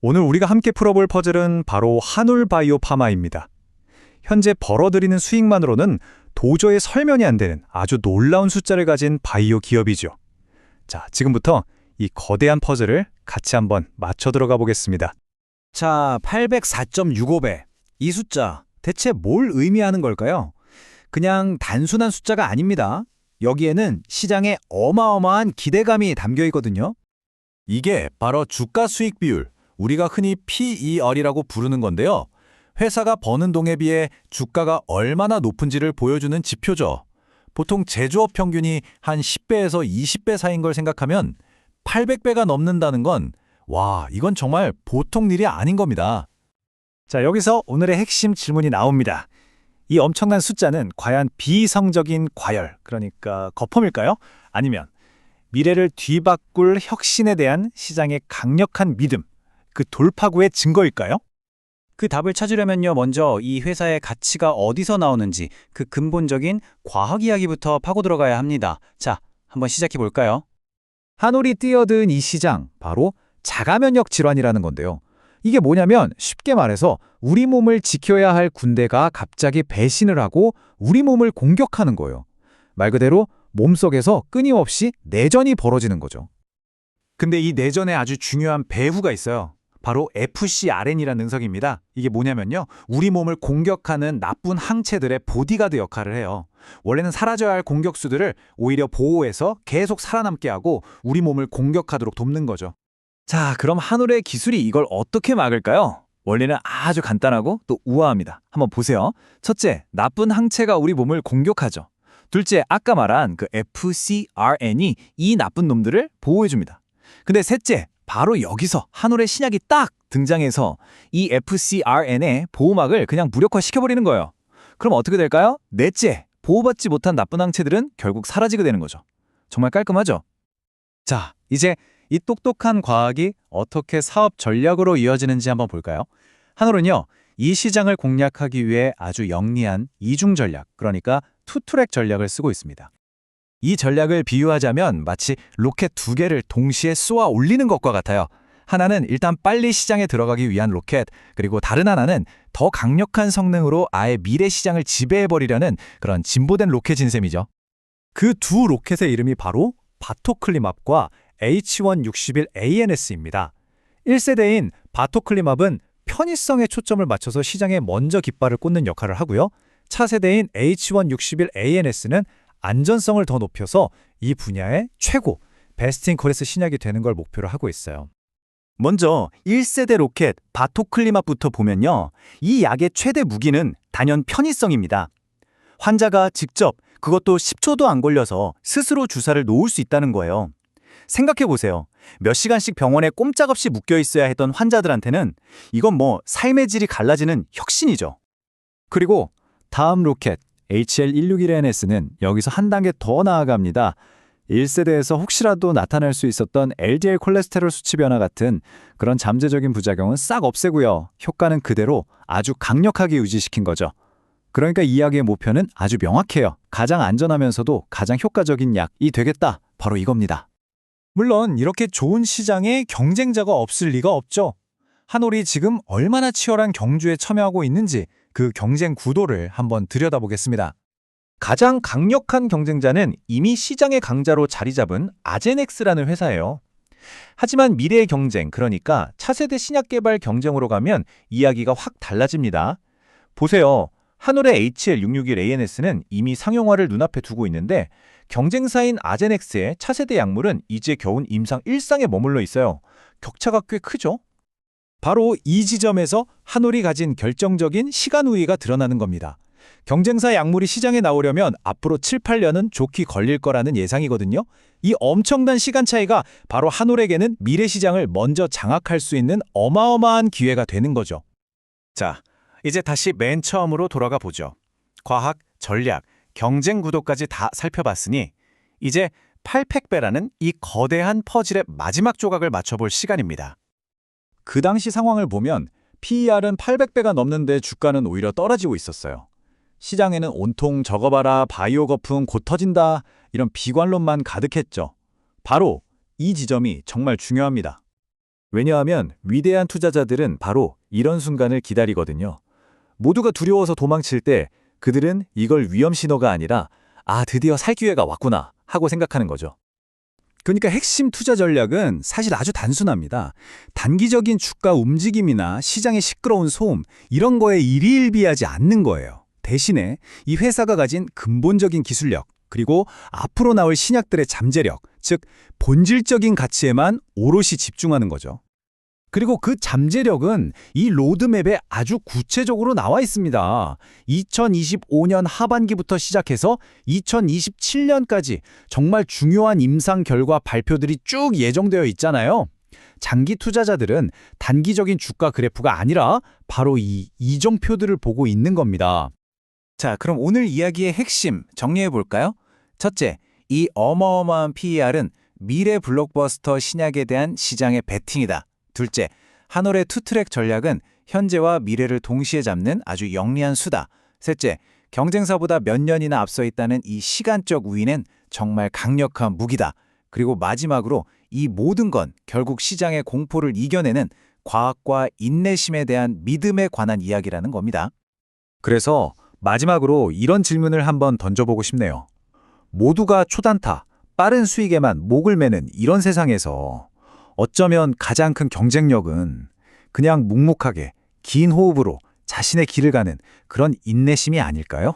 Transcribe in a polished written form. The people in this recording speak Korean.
오늘 우리가 함께 풀어볼 퍼즐은 바로 한울바이오 파마입니다. 현재 벌어들이는 수익만으로는 도저히 설명이 안 되는 아주 놀라운 숫자를 가진 바이오 기업이죠. 자, 지금부터 이 거대한 퍼즐을 같이 한번 맞춰 들어가 보겠습니다. 자, 804.65배. 이 숫자 대체 뭘 의미하는 걸까요? 그냥 단순한 숫자가 아닙니다. 여기에는 시장에 어마어마한 기대감이 담겨 있거든요. 이게 바로 주가 수익 비율, 우리가 흔히 PER이라고 부르는 건데요. 회사가 버는 돈에 비해 주가가 얼마나 높은지를 보여주는 지표죠. 보통 제조업 평균이 한 10배에서 20배 사이인 걸 생각하면 800배가 넘는다는 건 와, 이건 정말 보통 일이 아닌 겁니다. 자, 여기서 오늘의 핵심 질문이 나옵니다. 이 엄청난 숫자는 과연 비이성적인 과열, 그러니까 거품일까요? 아니면 미래를 뒤바꿀 혁신에 대한 시장의 강력한 믿음, 그 돌파구의 증거일까요? 그 답을 찾으려면요, 먼저 이 회사의 가치가 어디서 나오는지 그 근본적인 과학 이야기부터 파고 들어가야 합니다. 자, 한번 시작해 볼까요? 한올이 뛰어든 이 시장, 바로 자가면역 질환이라는 건데요. 이게 뭐냐면 쉽게 말해서 우리 몸을 지켜야 할 군대가 갑자기 배신을 하고 우리 몸을 공격하는 거예요. 말 그대로 몸속에서 끊임없이 내전이 벌어지는 거죠. 근데 이 내전에 아주 중요한 배후가 있어요. 바로 FcRN이라는 능석입니다. 이게 뭐냐면요, 우리 몸을 공격하는 나쁜 항체들의 보디가드 역할을 해요. 원래는 사라져야 할 공격수들을 오히려 보호해서 계속 살아남게 하고 우리 몸을 공격하도록 돕는 거죠. 자, 그럼 한올의 기술이 이걸 어떻게 막을까요? 원리는 아주 간단하고 또 우아합니다. 한번 보세요. 첫째, 나쁜 항체가 우리 몸을 공격하죠. 둘째, 아까 말한 그 FcRN이 이 나쁜 놈들을 보호해줍니다. 근데 셋째, 바로 여기서 한올의 신약이 딱 등장해서 이 FcRN의 보호막을 그냥 무력화시켜버리는 거예요. 그럼 어떻게 될까요? 넷째, 보호받지 못한 나쁜 항체들은 결국 사라지게 되는 거죠. 정말 깔끔하죠? 자, 이제 이 똑똑한 과학이 어떻게 사업 전략으로 이어지는지 한번 볼까요? 한올은요, 이 시장을 공략하기 위해 아주 영리한 이중 전략, 그러니까 투트랙 전략을 쓰고 있습니다. 이 전략을 비유하자면 마치 로켓 두 개를 동시에 쏘아 올리는 것과 같아요. 하나는 일단 빨리 시장에 들어가기 위한 로켓, 그리고 다른 하나는 더 강력한 성능으로 아예 미래 시장을 지배해버리려는 그런 진보된 로켓인 셈이죠. 그 두 로켓의 이름이 바로 바토클리맙과 H161ANS입니다. 1세대인 바토클리맙은 편의성에 초점을 맞춰서 시장에 먼저 깃발을 꽂는 역할을 하고요. 차세대인 H161ANS는 안전성을 더 높여서 이 분야의 최고, 베스트 인 클래스 신약이 되는 걸 목표로 하고 있어요. 먼저 1세대 로켓 바토클리맙부터 보면요, 이 약의 최대 무기는 단연 편의성입니다. 환자가 직접, 그것도 10초도 안 걸려서 스스로 주사를 놓을 수 있다는 거예요. 생각해보세요. 몇 시간씩 병원에 꼼짝없이 묶여 있어야 했던 환자들한테는 이건 뭐 삶의 질이 갈라지는 혁신이죠. 그리고 다음 로켓 HL161NS는 여기서 한 단계 더 나아갑니다. 1세대에서 혹시라도 나타날 수 있었던 LDL 콜레스테롤 수치 변화 같은 그런 잠재적인 부작용은 싹 없애고요. 효과는 그대로 아주 강력하게 유지시킨 거죠. 그러니까 이 약의 목표는 아주 명확해요. 가장 안전하면서도 가장 효과적인 약이 되겠다. 바로 이겁니다. 물론 이렇게 좋은 시장에 경쟁자가 없을 리가 없죠. 한올이 지금 얼마나 치열한 경주에 참여하고 있는지 그 경쟁 구도를 한번 들여다보겠습니다. 가장 강력한 경쟁자는 이미 시장의 강자로 자리 잡은 아제넥스라는 회사예요. 하지만 미래의 경쟁, 그러니까 차세대 신약 개발 경쟁으로 가면 이야기가 확 달라집니다. 보세요. 한올의 HL661ANS는 이미 상용화를 눈앞에 두고 있는데 경쟁사인 아제넥스의 차세대 약물은 이제 겨우 임상 1상에 머물러 있어요. 격차가 꽤 크죠? 바로 이 지점에서 한올이 가진 결정적인 시간 우위가 드러나는 겁니다. 경쟁사 약물이 시장에 나오려면 앞으로 7, 8년은 좋게 걸릴 거라는 예상이거든요. 이 엄청난 시간 차이가 바로 한올에게는 미래 시장을 먼저 장악할 수 있는 어마어마한 기회가 되는 거죠. 자, 이제 다시 맨 처음으로 돌아가 보죠. 과학, 전략, 경쟁 구도까지 다 살펴봤으니 이제 800배라는 이 거대한 퍼즐의 마지막 조각을 맞춰볼 시간입니다. 그 당시 상황을 보면 PER은 800배가 넘는데 주가는 오히려 떨어지고 있었어요. 시장에는 온통 저거 봐라, 바이오 거품 곧 터진다, 이런 비관론만 가득했죠. 바로 이 지점이 정말 중요합니다. 왜냐하면 위대한 투자자들은 바로 이런 순간을 기다리거든요. 모두가 두려워서 도망칠 때 그들은 이걸 위험 신호가 아니라 아, 드디어 살 기회가 왔구나 하고 생각하는 거죠. 그러니까 핵심 투자 전략은 사실 아주 단순합니다. 단기적인 주가 움직임이나 시장의 시끄러운 소음, 이런 거에 일희일비하지 않는 거예요. 대신에 이 회사가 가진 근본적인 기술력, 그리고 앞으로 나올 신약들의 잠재력, 즉 본질적인 가치에만 오롯이 집중하는 거죠. 그리고 그 잠재력은 이 로드맵에 아주 구체적으로 나와 있습니다. 2025년 하반기부터 시작해서 2027년까지 정말 중요한 임상 결과 발표들이 쭉 예정되어 있잖아요. 장기 투자자들은 단기적인 주가 그래프가 아니라 바로 이 이정표들을 보고 있는 겁니다. 자, 그럼 오늘 이야기의 핵심 정리해 볼까요? 첫째, 이 어마어마한 PER은 미래 블록버스터 신약에 대한 시장의 베팅이다. 둘째, 한올의 투트랙 전략은 현재와 미래를 동시에 잡는 아주 영리한 수다. 셋째, 경쟁사보다 몇 년이나 앞서 있다는 이 시간적 우위는 정말 강력한 무기다. 그리고 마지막으로 이 모든 건 결국 시장의 공포를 이겨내는 과학과 인내심에 대한 믿음에 관한 이야기라는 겁니다. 그래서 마지막으로 이런 질문을 한번 던져보고 싶네요. 모두가 초단타, 빠른 수익에만 목을 매는 이런 세상에서 어쩌면 가장 큰 경쟁력은 그냥 묵묵하게 긴 호흡으로 자신의 길을 가는 그런 인내심이 아닐까요?